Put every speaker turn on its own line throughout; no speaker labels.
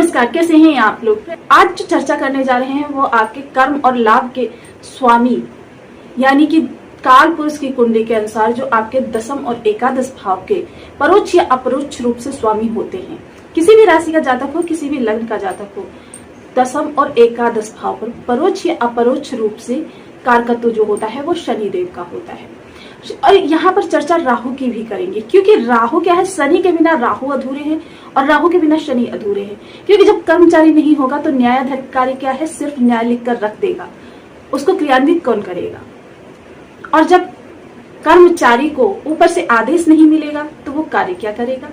नमस्कार, कैसे हैं आप लोग। आज जो चर्चा करने जा रहे हैं वो आपके कर्म और लाभ के स्वामी यानी कि काल पुरुष की कुंडली के अनुसार जो आपके दशम और एकादश भाव के परोक्ष या अपरोक्ष रूप से स्वामी होते हैं। किसी भी राशि का जातक हो, किसी भी लग्न का जातक हो, दशम और एकादश भाव पर परोक्ष या अपरोक्ष रूप से कारकत्व जो होता है वो शनि देव का होता है। और यहाँ पर चर्चा राहु की भी करेंगे, क्योंकि राहु क्या है, शनि के बिना राहु अधूरे हैं और राहु के बिना शनि अधूरे हैं। क्योंकि जब कर्मचारी नहीं होगा तो न्यायाधिकारी क्या है, सिर्फ न्याय लिख कर रख देगा, उसको क्रियान्वित कौन करेगा। और जब कर्मचारी को ऊपर से आदेश नहीं मिलेगा तो वो कार्य क्या करेगा।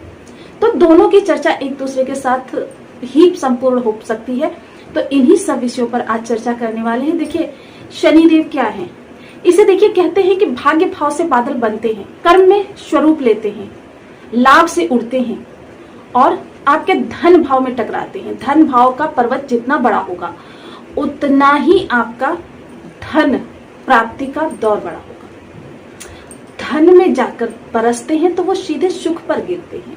तो दोनों की चर्चा एक दूसरे के साथ ही संपूर्ण हो सकती है। तो इन्हीं सब विषयों पर आज चर्चा करने वाले हैं। देखिए, शनिदेव क्या है, इसे देखिए कहते हैं कि भाग्य भाव से बादल बनते हैं, कर्म में स्वरूप लेते हैं, लाभ से उड़ते हैं और आपके धन भाव में टकराते हैं। धन भाव का पर्वत जितना बड़ा होगा उतना ही आपका धन प्राप्ति का दौर बड़ा होगा। धन में जाकर बरसते हैं तो वो सीधे सुख पर गिरते हैं,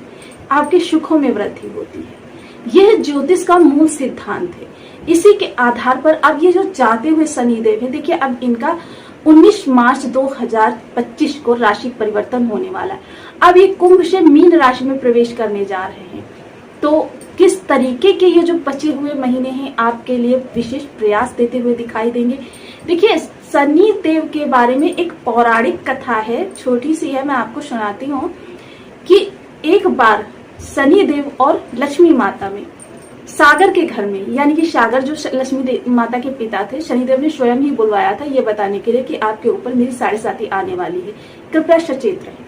आपके सुखों में वृद्धि होती है। यह ज्योतिष का मूल सिद्धांत है। इसी के आधार पर अब ये जो जाते हुए शनिदेव है, देखिए अब इनका 19 मार्च 2025 को राशि परिवर्तन होने वाला है। अब ये कुंभ से मीन राशि में प्रवेश करने जा रहे हैं। तो किस तरीके के ये जो बचे हुए महीने हैं आपके लिए विशेष प्रयास देते हुए दिखाई देंगे। देखिए, शनि देव के बारे में एक पौराणिक कथा है, छोटी सी है, मैं आपको सुनाती हूँ कि एक बार शनि देव और लक्ष्मी माता में सागर के घर में, यानी कि सागर जो लक्ष्मी माता के पिता थे, शनिदेव ने स्वयं ही बुलवाया था ये बताने के लिए कि आपके ऊपर मेरी 7.5 आने वाली है, कृपया सचेत रहें।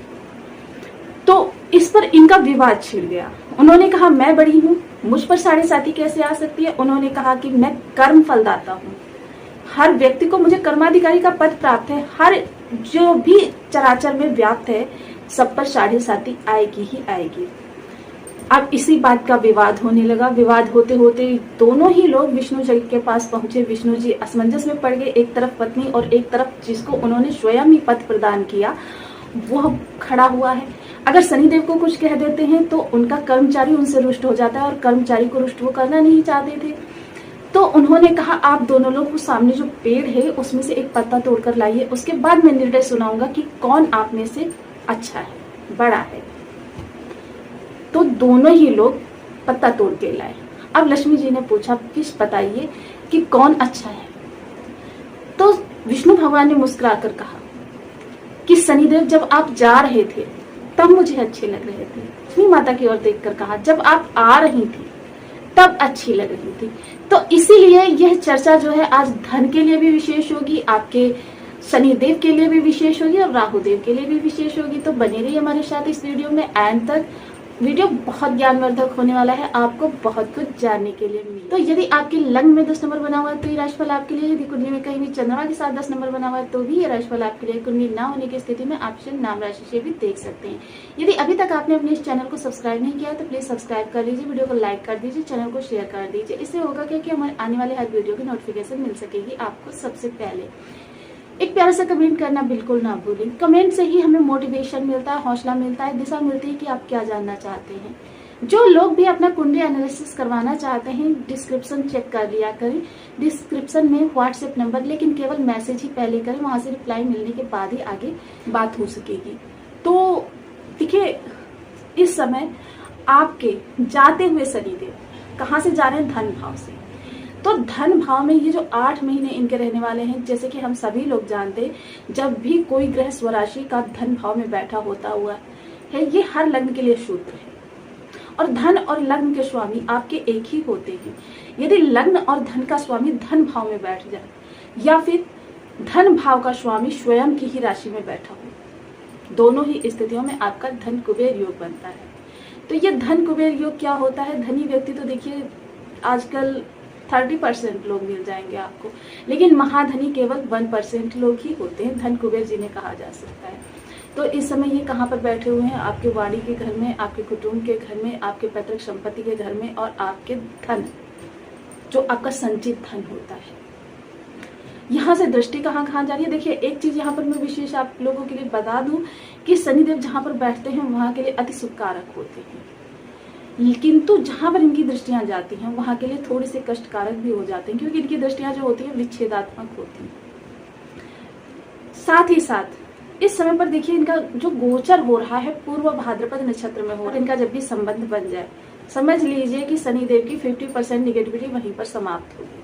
तो इस पर इनका विवाद छिड़ गया। उन्होंने कहा मैं बड़ी हूँ, मुझ पर 7.5 कैसे आ सकती है। उन्होंने कहा कि मैं कर्म फलदाता हूँ, हर व्यक्ति को मुझे कर्माधिकारी का पद प्राप्त है, हर जो भी चराचर में व्याप्त है सब पर 7.5 आएगी ही आएगी। अब इसी बात का विवाद होने लगा। विवाद होते होते दोनों ही लोग विष्णु जी के पास पहुंचे। विष्णु जी असमंजस में पड़ गए, एक तरफ पत्नी और एक तरफ जिसको उन्होंने स्वयं ही पद प्रदान किया वह खड़ा हुआ है। अगर शनिदेव को कुछ कह देते हैं तो उनका कर्मचारी उनसे रुष्ट हो जाता है और कर्मचारी को रुष्ट वो करना नहीं चाहते थे। तो उन्होंने कहा आप दोनों लोग वो सामने जो पेड़ है उसमें से एक पत्ता तोड़कर लाइए, उसके बाद मैं निर्णय सुनाऊंगा कि कौन आप में से अच्छा है, बड़ा है। तो दोनों ही लोग पत्ता तोड़ के लाए। अब लक्ष्मी जी ने पूछा किस बताइए कि कौन अच्छा है। तो विष्णु भगवान ने मुस्कुराकर कहा कि शनिदेव जब आप जा रहे थे तब मुझे अच्छे लग रहे थे। लक्ष्मी माता की ओर देखकर कहा जब आप आ रही थी तब अच्छी लग रही थी। तो इसीलिए यह चर्चा जो है आज धन के लिए भी विशेष होगी, आपके शनिदेव के लिए भी विशेष होगी और राहु देव के लिए भी विशेष होगी। तो बने रहिए हमारे साथ इस वीडियो में एंड तक। वीडियो बहुत ज्ञानवर्धक होने वाला है, आपको बहुत कुछ जानने के लिए मिलेगा। तो यदि आपके लग्न में 10 नंबर बना हुआ है तो ये राशिफल आपके लिए, यदि कुंडली में कहीं भी चंद्रमा के साथ 10 नंबर बना हुआ है तो भी ये राशिफल आपके लिए। कुंडली ना होने की स्थिति में आप नाम राशि से भी देख सकते हैं। यदि अभी तक आपने अपने इस चैनल को सब्सक्राइब नहीं किया तो प्लीज सब्सक्राइब कर लीजिए, वीडियो को लाइक कर दीजिए, चैनल को शेयर कर दीजिए। इससे होगा क्या कि हमारे आने वाले हर वीडियो की नोटिफिकेशन मिल सकेगी आपको सबसे पहले। एक प्यारा सा कमेंट करना बिल्कुल ना भूलें। कमेंट से ही हमें मोटिवेशन मिलता है, हौसला मिलता है, दिशा मिलती है कि आप क्या जानना चाहते हैं। जो लोग भी अपना कुंडली एनालिसिस करवाना चाहते हैं डिस्क्रिप्शन चेक कर लिया करें। डिस्क्रिप्शन में व्हाट्सएप नंबर, लेकिन केवल मैसेज ही पहले करें, वहां से रिप्लाई मिलने के बाद ही आगे बात हो सकेगी। तो देखिए, इस समय आपके जाते हुए शनिदेव कहाँ से जा रहे हैं, धन भाव से। तो धन भाव में ये जो 8 महीने इनके रहने वाले हैं, जैसे कि हम सभी लोग जानते हैं जब भी कोई ग्रह स्वराशि का धन भाव में बैठा होता हुआ है, ये हर लग्न के लिए शुद्ध है। और धन और लग्न के स्वामी आपके एक ही होते हैं। यदि लग्न और धन का स्वामी धन भाव में बैठ जाए या फिर धन भाव का स्वामी स्वयं की ही राशि में बैठा हो, दोनों ही स्थितियों में आपका धन कुबेर योग बनता है। तो ये धन कुबेर योग क्या होता है, धनी व्यक्ति तो देखिए आजकल 30% लोग मिल जाएंगे आपको, लेकिन महाधनी केवल 1% लोग ही होते हैं, धन कुबेर जिन्हें कहा जा सकता है। तो इस समय ये कहाँ पर बैठे हुए हैं, आपके वाणी के घर में, आपके कुटुंब के घर में, आपके पैतृक संपत्ति के घर में और आपके धन जो आपका संचित धन होता है। यहाँ से दृष्टि कहाँ कहाँ जा रही है। देखिए, एक चीज यहाँ पर मैं विशेष आप लोगों के लिए बता दूं कि शनिदेव जहाँ पर बैठते हैं वहां के लिए अति शुभकारक होते हैं। किंतु जहां पर इनकी दृष्टियां जाती हैं वहां के लिए थोड़ी सी कष्टकारक भी हो जाते हैं, क्योंकि इनकी दृष्टियां जो होती हैं विच्छेदात्मक होती हैं। साथ ही साथ इस समय पर देखिए इनका जो गोचर हो रहा है पूर्व भाद्रपद नक्षत्र में हो रहा है। इनका जब भी संबंध बन जाए समझ लीजिए कि शनिदेव की 50% निगेटिविटी वहीं पर समाप्त होगी,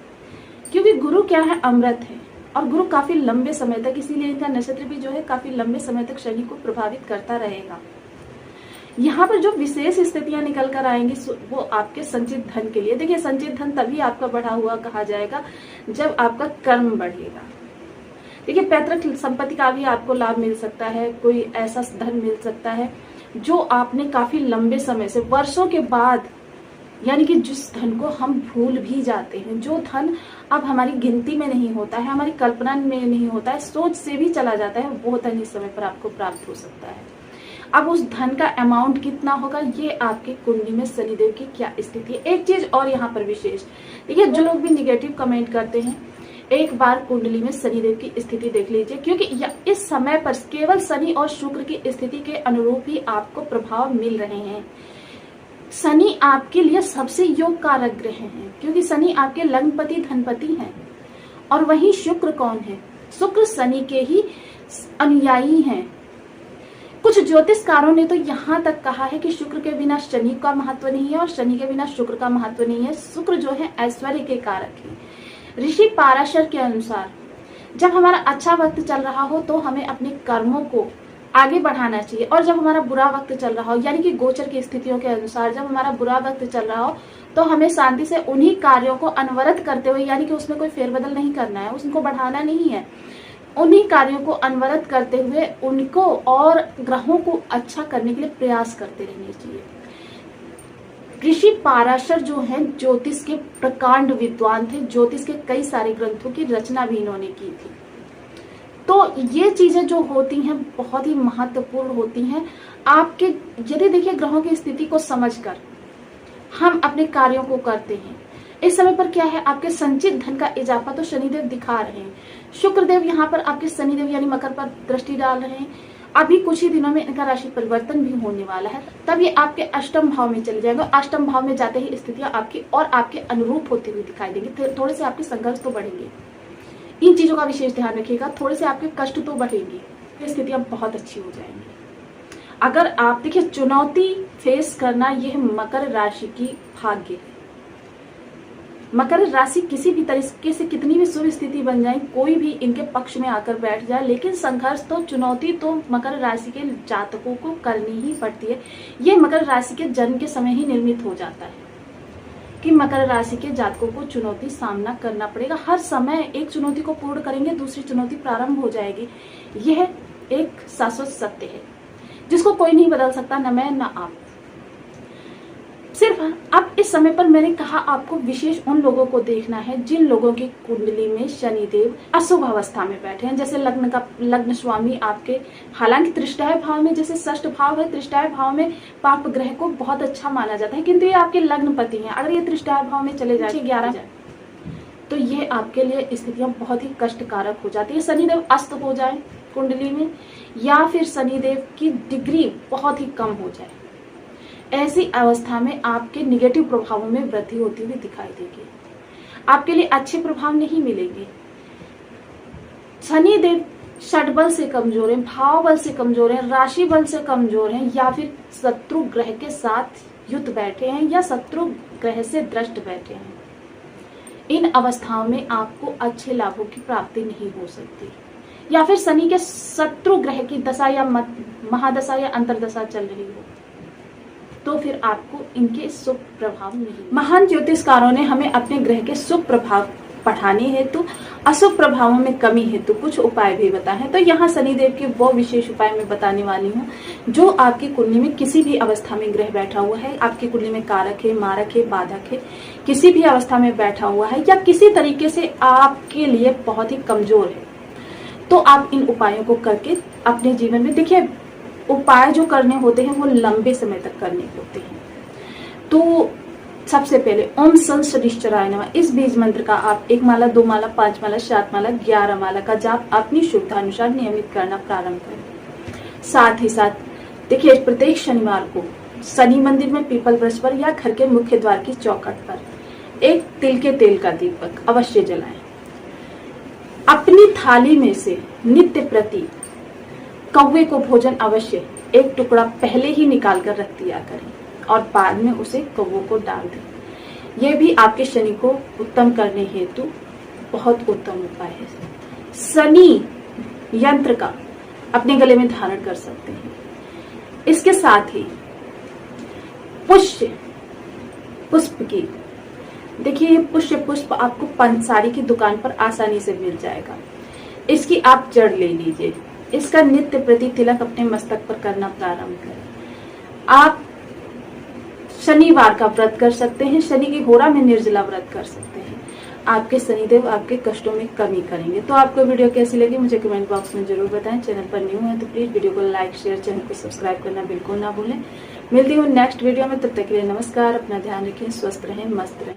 क्योंकि गुरु क्या है, अमृत है, और गुरु काफी लंबे समय तक, इसीलिए इनका नक्षत्र भी जो है काफी लंबे समय तक शनि को प्रभावित करता रहेगा। यहाँ पर जो विशेष स्थितियां निकल कर आएंगी वो आपके संचित धन के लिए। देखिए संचित धन तभी आपका बढ़ा हुआ कहा जाएगा जब आपका कर्म बढ़ेगा। देखिए पैतृक संपत्ति का भी आपको लाभ मिल सकता है, कोई ऐसा धन मिल सकता है जो आपने काफी लंबे समय से, वर्षों के बाद, यानी कि जिस धन को हम भूल भी जाते हैं, जो धन अब हमारी गिनती में नहीं होता है, हमारी कल्पना में नहीं होता है, सोच से भी चला जाता है, वो धन इस समय पर आपको प्राप्त हो सकता है। अब उस धन का अमाउंट कितना होगा, ये आपकी कुंडली में शनिदेव की क्या स्थिति है। एक चीज और यहाँ पर विशेष, देखिए जो लोग भी निगेटिव कमेंट करते हैं, एक बार कुंडली में शनिदेव की स्थिति देख लीजिए, क्योंकि इस समय पर केवल शनि और शुक्र की स्थिति के अनुरूप ही आपको प्रभाव मिल रहे हैं। शनि आपके लिए सबसे योग कारक ग्रह हैं, क्योंकि शनि आपके लग्नपति धनपति हैं, और वहीं शुक्र कौन है, शुक्र शनि के ही अनुयायी हैं। कुछ ज्योतिषकारों ने तो यहाँ तक कहा है कि शुक्र के बिना शनि का महत्व नहीं है और शनि के बिना शुक्र का महत्व नहीं है। शुक्र जो है ऐश्वर्य के कारक है। ऋषि पाराशर के अनुसार जब हमारा अच्छा वक्त चल रहा हो तो हमें अपने कर्मों को आगे बढ़ाना चाहिए, और जब हमारा बुरा वक्त चल रहा हो, यानी कि गोचर की स्थितियों के अनुसार जब हमारा बुरा वक्त चल रहा हो तो हमें शांति से उन्हीं कार्यों को अनवरत करते हुए, यानी कि उसमें कोई फेरबदल नहीं करना है, उसको बढ़ाना नहीं है, उन्हीं कार्यों को अनवरत करते हुए उनको और ग्रहों को अच्छा करने के लिए प्रयास करते रहने चाहिए। ऋषि पाराशर जो हैं ज्योतिष के प्रकांड विद्वान थे, ज्योतिष के कई सारे ग्रंथों की रचना भी इन्होंने की थी। तो ये चीजें जो होती हैं बहुत ही महत्वपूर्ण होती हैं आपके, यदि देखिए ग्रहों की स्थिति को समझकर हम अपने कार्यों को करते हैं। इस समय पर क्या है, आपके संचित धन का इजाफा तो शनिदेव दिखा रहे हैं। शुक्रदेव यहाँ पर आपके शनिदेव यानी मकर पर दृष्टि डाल रहे हैं। अभी कुछ ही दिनों में इनका राशि परिवर्तन भी होने वाला है, तब ये आपके अष्टम भाव में चले जाएंगे। अष्टम भाव में जाते ही स्थितियां आपकी और आपके अनुरूप होती हुई दिखाई देंगी। थोड़े से आपके संघर्ष तो बढ़ेंगे, इन चीजों का विशेष ध्यान रखिएगा। थोड़े से आपके कष्ट तो बढ़ेंगे, स्थितियां बहुत अच्छी हो जाएंगी। अगर आप देखिए चुनौती फेस करना, यह मकर राशि की भाग्य है। मकर राशि किसी भी तरीके से कितनी भी शुभ स्थिति बन जाए, कोई भी इनके पक्ष में आकर बैठ जाए, लेकिन संघर्ष तो, चुनौती तो मकर राशि के जातकों को करनी ही पड़ती है। ये मकर राशि के जन्म के समय ही निर्मित हो जाता है कि मकर राशि के जातकों को चुनौती सामना करना पड़ेगा। हर समय एक चुनौती को पूर्ण करेंगे, दूसरी चुनौती प्रारंभ हो जाएगी। यह एक शाश्वत सत्य है जिसको कोई नहीं बदल सकता, न मैं न आप। सिर्फ अब इस समय पर मैंने कहा आपको विशेष उन लोगों को देखना है जिन लोगों की कुंडली में शनिदेव अशुभ अवस्था में बैठे हैं। जैसे लग्न स्वामी आपके, हालांकि तृष्टाय भाव में, जैसे षष्ठ भाव है, तृष्टाय भाव में पाप ग्रह को बहुत अच्छा माना जाता है, किंतु ये आपके लग्नपति हैं। अगर ये तृष्टाय भाव में चले जाए 11, तो ये आपके लिए स्थितियां बहुत ही कष्टकारक हो जाती है। शनिदेव अस्त हो जाए कुंडली में, या फिर शनिदेव की डिग्री बहुत ही कम हो जाए, ऐसी अवस्था में आपके निगेटिव प्रभावों में वृद्धि होती हुई दिखाई देगी। आपके लिए अच्छे प्रभाव नहीं मिलेंगे। शनिदेव षटबल से कमजोर हैं, भाव बल से कमजोर हैं, राशि बल से कमजोर हैं, या फिर शत्रु ग्रह के साथ युद्ध बैठे हैं, या शत्रु ग्रह से दृष्ट बैठे हैं। इन अवस्थाओं में आपको अच्छे लाभों की प्राप्ति नहीं हो सकती, या फिर शनि के शत्रु ग्रह की दशा या महादशा या अंतरदशा चल रही हो, तो फिर आपको इनके शुभ प्रभाव नहीं। महान ज्योतिषकारों ने हमें अपने ग्रह के शुभ प्रभाव पढ़ाने हेतु अशुभ प्रभावों में कमी हेतु कुछ उपाय भी बताए हैं। तो यहाँ शनिदेव के वो विशेष उपाय मैं बताने वाली हूँ जो आपकी कुंडली में किसी भी अवस्था में ग्रह बैठा हुआ है, आपकी कुंडली में कारक है, मारक है, बाधक है, किसी भी अवस्था में बैठा हुआ है या किसी तरीके से आपके लिए बहुत ही कमजोर है, तो आप इन उपायों को करके अपने जीवन में, देखिए उपाय जो करने होते हैं वो लंबे समय तक करने होते हैं। तो सबसे पहले ओम सल शनिश्चराय नमः, इस बीज मंत्र का आप 1 माला, 2 माला, 5 माला, 7 माला, 11 माला का जाप अपनी शुद्धता अनुसार नियमित करना प्रारंभ करें। साथ ही साथ देखिए प्रत्येक शनिवार को शनि मंदिर में पीपल वृक्ष पर या घर के मुख्य द्वार की चौखट पर एक तिल के तेल का दीपक अवश्य जलाएं। अपनी थाली में से नित्य प्रति कौवे को भोजन अवश्य एक टुकड़ा पहले ही निकाल कर रख दिया करें और बाद में उसे कौवों को डाल दें। यह भी आपके शनि को उत्तम करने हेतु बहुत उत्तम उपाय है। शनि यंत्र का अपने गले में धारण कर सकते हैं। इसके साथ ही पुष्य पुष्प की, देखिए ये पुष्य पुष्प आपको पंसारी की दुकान पर आसानी से मिल जाएगा। इसकी आप जड़ ले लीजिए। इसका नित्य प्रति तिलक अपने मस्तक पर करना प्रारंभ करें। आप शनिवार का व्रत कर सकते हैं। शनि की होरा में निर्जला व्रत कर सकते हैं। आपके शनिदेव आपके कष्टों में कमी करेंगे। तो आपको वीडियो कैसी लगी मुझे कमेंट बॉक्स में जरूर बताएं। चैनल पर न्यू है तो प्लीज वीडियो को लाइक शेयर, चैनल को सब्सक्राइब करना बिल्कुल ना भूलें। मिलती हूँ नेक्स्ट वीडियो में, तब तक के लिए नमस्कार। अपना ध्यान रखें, स्वस्थ रहें, मस्त रहें।